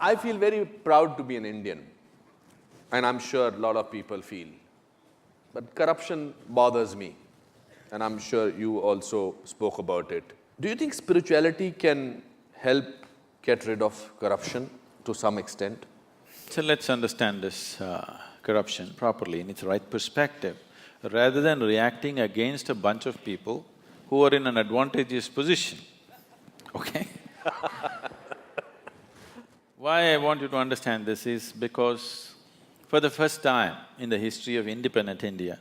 I feel very proud to be an Indian, and I'm sure a lot of people feel. But corruption bothers me, and I'm sure you also spoke about it. Do you think spirituality can help get rid of corruption to some extent? So let's understand this corruption properly in its right perspective. Rather than reacting against a bunch of people who are in an advantageous position, okay? Why I want you to understand this is because for the first time in the history of independent India,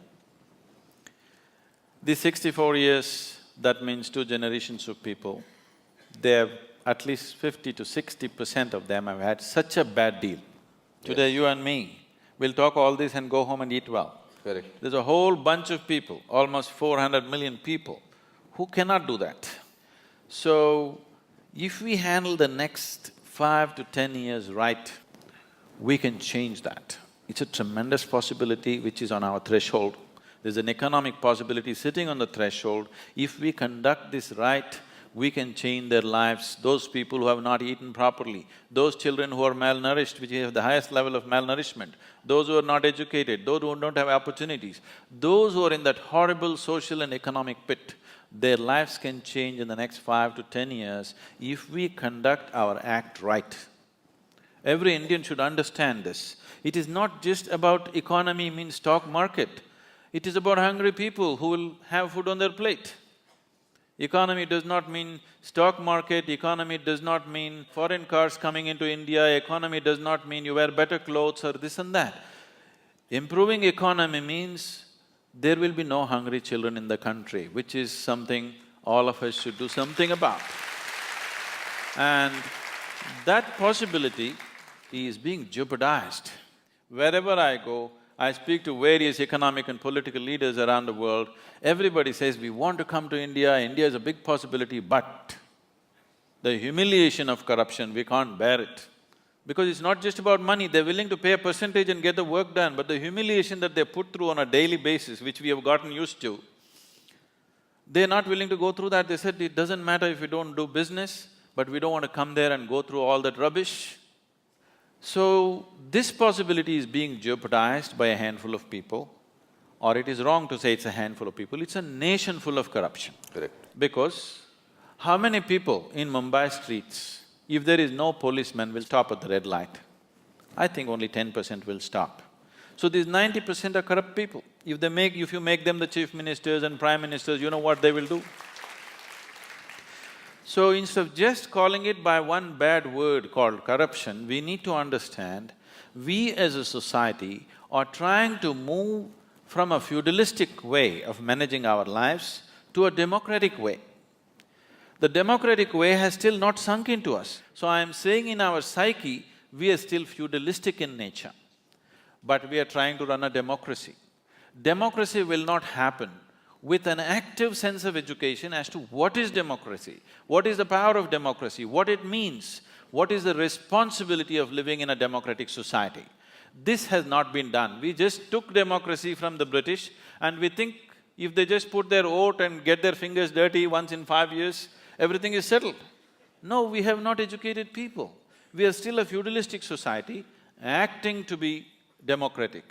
these 64 years, that means 2 generations of people, they have at least 50 to 60% of them have had such a bad deal. Today you and me will talk all this and go home and eat well. Correct. There's a whole bunch of people, almost 400 million people, who cannot do that. So, if we handle the next 5 to 10 years right, we can change that. It's a tremendous possibility which is on our threshold. There's an economic possibility sitting on the threshold. If we conduct this right, we can change their lives. Those people who have not eaten properly, those children who are malnourished, which have the highest level of malnourishment, those who are not educated, those who don't have opportunities, those who are in that horrible social and economic pit, their lives can change in the next 5 to 10 years if we conduct our act right. Every Indian should understand this. It is not just about economy means stock market. It is about hungry people who will have food on their plate. Economy does not mean stock market, economy does not mean foreign cars coming into India, economy does not mean you wear better clothes or this and that. Improving economy means there will be no hungry children in the country, which is something all of us should do something about. And that possibility is being jeopardized. Wherever I go, I speak to various economic and political leaders around the world, everybody says, we want to come to India, India is a big possibility, but the humiliation of corruption, we can't bear it. Because it's not just about money, they're willing to pay a percentage and get the work done, but the humiliation that they put through on a daily basis, which we have gotten used to, they're not willing to go through that. They said, it doesn't matter if we don't do business, but we don't want to come there and go through all that rubbish. So, this possibility is being jeopardized by a handful of people, or it is wrong to say it's a handful of people, it's a nation full of corruption. Correct. Because how many people in Mumbai streets, if there is no policeman, will stop at the red light? I think only 10% will stop. So these 90% are corrupt people. If you make them the chief ministers and prime ministers, you know what they will do? So instead of just calling it by one bad word called corruption, we need to understand, we as a society are trying to move from a feudalistic way of managing our lives to a democratic way. The democratic way has still not sunk into us. So I am saying in our psyche, we are still feudalistic in nature, but we are trying to run a democracy. Democracy will not happen with an active sense of education as to what is democracy, what is the power of democracy, what it means, what is the responsibility of living in a democratic society. This has not been done. We just took democracy from the British and we think if they just put their vote and get their fingers dirty once in 5 years, everything is settled. No, we have not educated people. We are still a feudalistic society acting to be democratic.